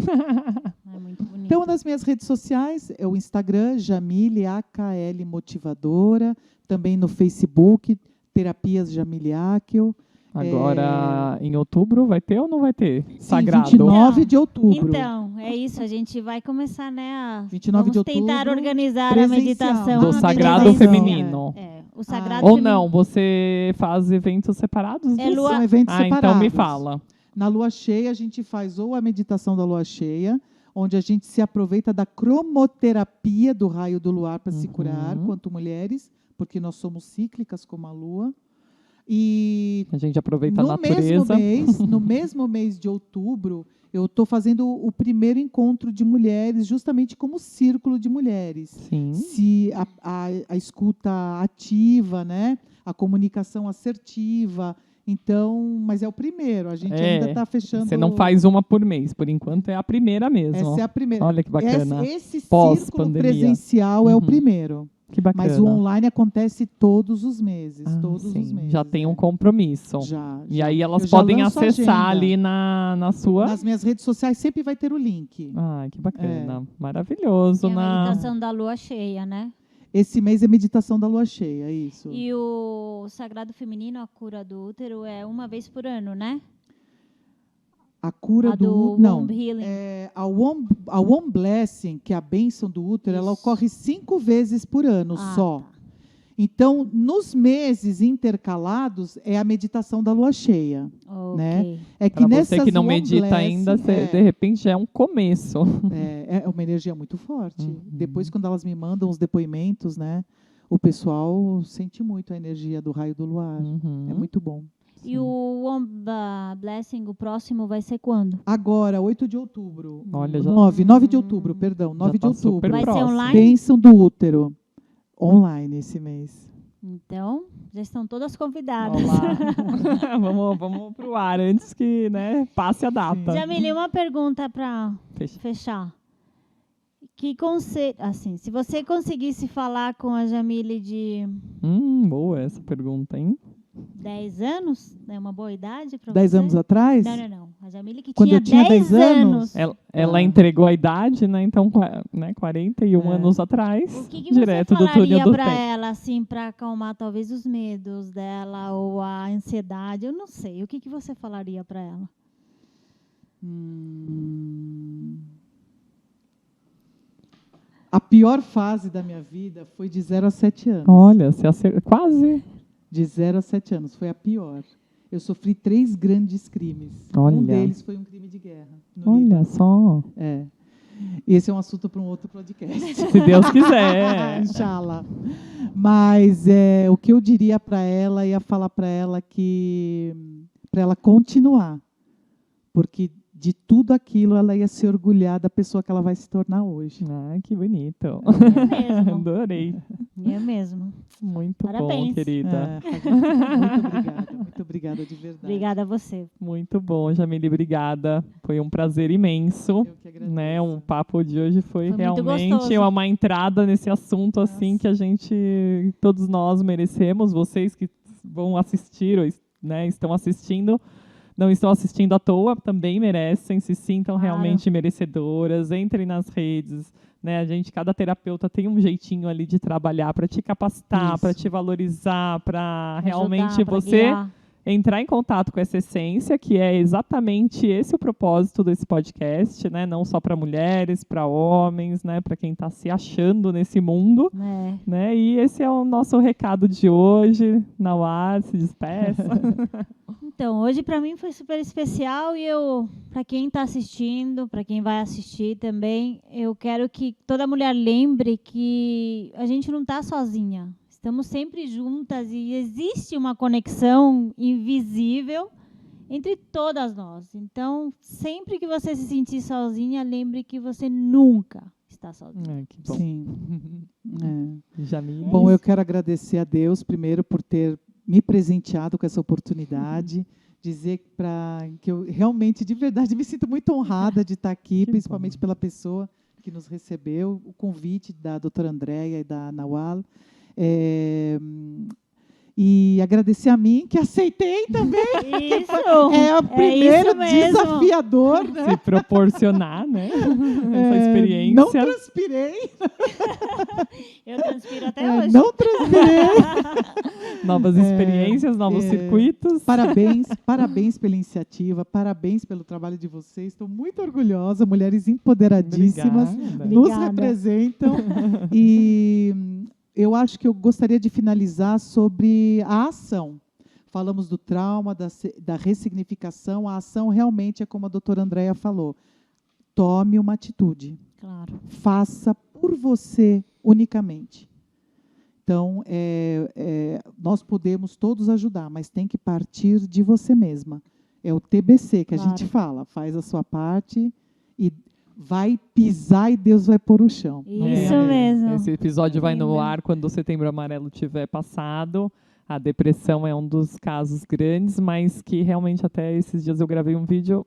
É muito bonito. Então, nas minhas redes sociais, é o Instagram, Jamile AKL Motivadora, também no Facebook, Terapias Jamile Akel. Agora, em outubro, vai ter ou não vai ter? Sim, Sagrado. 29 de outubro. Então, é isso. A gente vai começar, né? 29 de vamos tentar outubro, organizar a presencial. meditação. Do Ah, Sagrado presencial. Feminino. O Sagrado Ou Feminino. não, você faz eventos separados É disso? lua- São eventos Ah, separados. então me fala. Na lua cheia, a gente faz ou a meditação da lua cheia, onde a gente se aproveita da cromoterapia do raio do luar para se curar, quanto mulheres, porque nós somos cíclicas como a lua. E A gente aproveita a no natureza. no mesmo mês de outubro, eu estou fazendo o primeiro encontro de mulheres, justamente como círculo de mulheres. Sim. Se a escuta ativa, né? A comunicação assertiva. Então, mas é o primeiro. A gente ainda está fechando. Você não faz uma por mês, por enquanto é a primeira mesmo. Essa é a primeira. Olha que bacana. Esse círculo Pós-pandemia. presencial é o Uhum. primeiro. Que bacana. Mas o online acontece todos os meses. Ah, Todos sim. os meses. Já tem um né? compromisso. Já. E aí elas Eu já podem lanço a acessar agenda. ali na sua. Nas minhas redes sociais sempre vai ter o link. Ah, que bacana. Maravilhoso. Que é a meditação da lua cheia, né? Esse mês é meditação da lua cheia, isso. E o Sagrado Feminino, a cura do útero, é uma vez por ano, né? A cura A do não. Womb Healing. A Womb Blessing, que é a bênção do útero, ela Isso. ocorre 5 vezes por ano Ah, só. tá. Então, nos meses intercalados, é a meditação da lua cheia. Ok. Né? É que Para você nessas que não Womb medita Blessing, ainda, de repente já é um começo. é uma energia muito forte. Uhum. Depois, quando elas me mandam os depoimentos, né, o pessoal sente muito a energia do raio do luar. Uhum. É muito bom. E o Womb Blessing, o próximo vai ser quando? Agora, 8 de outubro. Olha, já- 9 de outubro, perdão. 9 Já de tá outubro. super Vai ser próximo. online? Bênção do útero. Online esse mês. Então, já estão todas convidadas. Olá. vamos pro ar antes que, né, passe a data. Jamile, uma pergunta para Fecha. fechar. Que conselho, assim, se você conseguisse falar com a Jamile de Boa essa pergunta, hein? 10 anos, é uma boa idade para você? 10 anos atrás? Não. A Jamile que Quando tinha eu tinha 10 10 anos? Ela entregou a idade, né? Então, 41 anos atrás, O que direto você do túnel falaria do para tempo. ela, assim, para acalmar talvez os medos dela ou a ansiedade? Eu não sei. O que você falaria para ela? A pior fase da minha vida foi de 0 a 7 anos. Olha, quase. De 0 a 7 anos, foi a pior. Eu sofri 3 grandes crimes. Olha. Um deles foi um crime de guerra. No Olha Líbano. só. É. Esse é um assunto para um outro podcast. Se Deus quiser. Inshallah. Mas o que eu diria para ela, ia falar para ela que para ela continuar, porque de tudo aquilo ela ia se orgulhar da pessoa que ela vai se tornar hoje. Ah, que bonito. É mesmo. Adorei. É mesmo. Muito bom, Parabéns. querida. Muito obrigada de verdade. Obrigada a você. Muito bom, Jamile, obrigada. Foi um prazer imenso. Eu que agradeço. Né? Um papo de hoje foi muito realmente gostoso. uma entrada nesse assunto assim Nossa. que a gente, todos nós merecemos. Vocês que vão assistir ou né, estão assistindo, não estão assistindo à toa, também merecem, se sintam Claro. realmente merecedoras. Entrem nas redes. Né, cada terapeuta tem um jeitinho ali de trabalhar para te capacitar, Isso. para te valorizar, para Ajudar, realmente pra você guiar. entrar em contato com essa essência, que é exatamente esse o propósito desse podcast, né? Não só para mulheres, para homens, né? Para quem está se achando nesse mundo, É. né? E esse é o nosso recado de hoje. Nauá, se despeça. Então, hoje para mim foi super especial e para quem está assistindo, para quem vai assistir também, eu quero que toda mulher lembre que a gente não está sozinha. Estamos sempre juntas e existe uma conexão invisível entre todas nós. Então, sempre que você se sentir sozinha, lembre que você nunca está sozinha. Que bom. Sim. Jamile. Bom, eu quero agradecer a Deus primeiro por ter me presenteado com essa oportunidade, dizer que eu realmente, de verdade, me sinto muito honrada de estar aqui, Que principalmente bom. pela pessoa que nos recebeu, o convite da doutora Andréia e da Nawal. E agradecer a mim, que aceitei também. Isso! É o primeiro isso mesmo. desafiador, né? Se proporcionar, né? Essa experiência. Não transpirei. Eu transpiro até hoje. Não transpirei. Novas experiências, novos circuitos. Parabéns pela iniciativa, parabéns pelo trabalho de vocês. Estou muito orgulhosa, mulheres empoderadíssimas, Obrigada. nos Obrigada. representam. E eu acho que eu gostaria de finalizar sobre a ação. Falamos do trauma, da ressignificação. A ação realmente é como a doutora Andréia falou. Tome uma atitude. Claro. Faça por você unicamente. Então, nós podemos todos ajudar, mas tem que partir de você mesma. É o TBC que a Claro. gente fala. Faz a sua parte e vai pisar e Deus vai pôr o chão. Isso mesmo. Esse episódio vai no Lindo. ar quando o Setembro Amarelo tiver passado. A depressão é um dos casos grandes, mas que realmente até esses dias eu gravei um vídeo,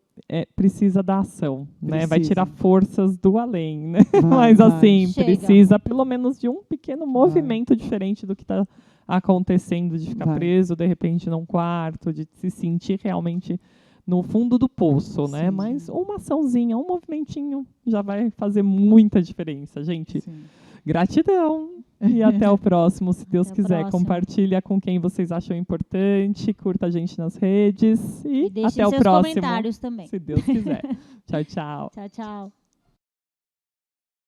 precisa da ação, né? Vai tirar forças do além, né? Mas assim, Chega. precisa pelo menos de um pequeno movimento diferente do que está acontecendo, de ficar preso de repente num quarto, de se sentir realmente no fundo do poço, né? Sim. Mas uma açãozinha, um movimentinho já vai fazer muita diferença, gente. Sim. Gratidão e até o próximo, se Deus Até o quiser. próximo. Compartilha com quem vocês acham importante, curta a gente nas redes e E deixem até o seus próximo, comentários também. se Deus quiser. Tchau, tchau. Tchau, tchau.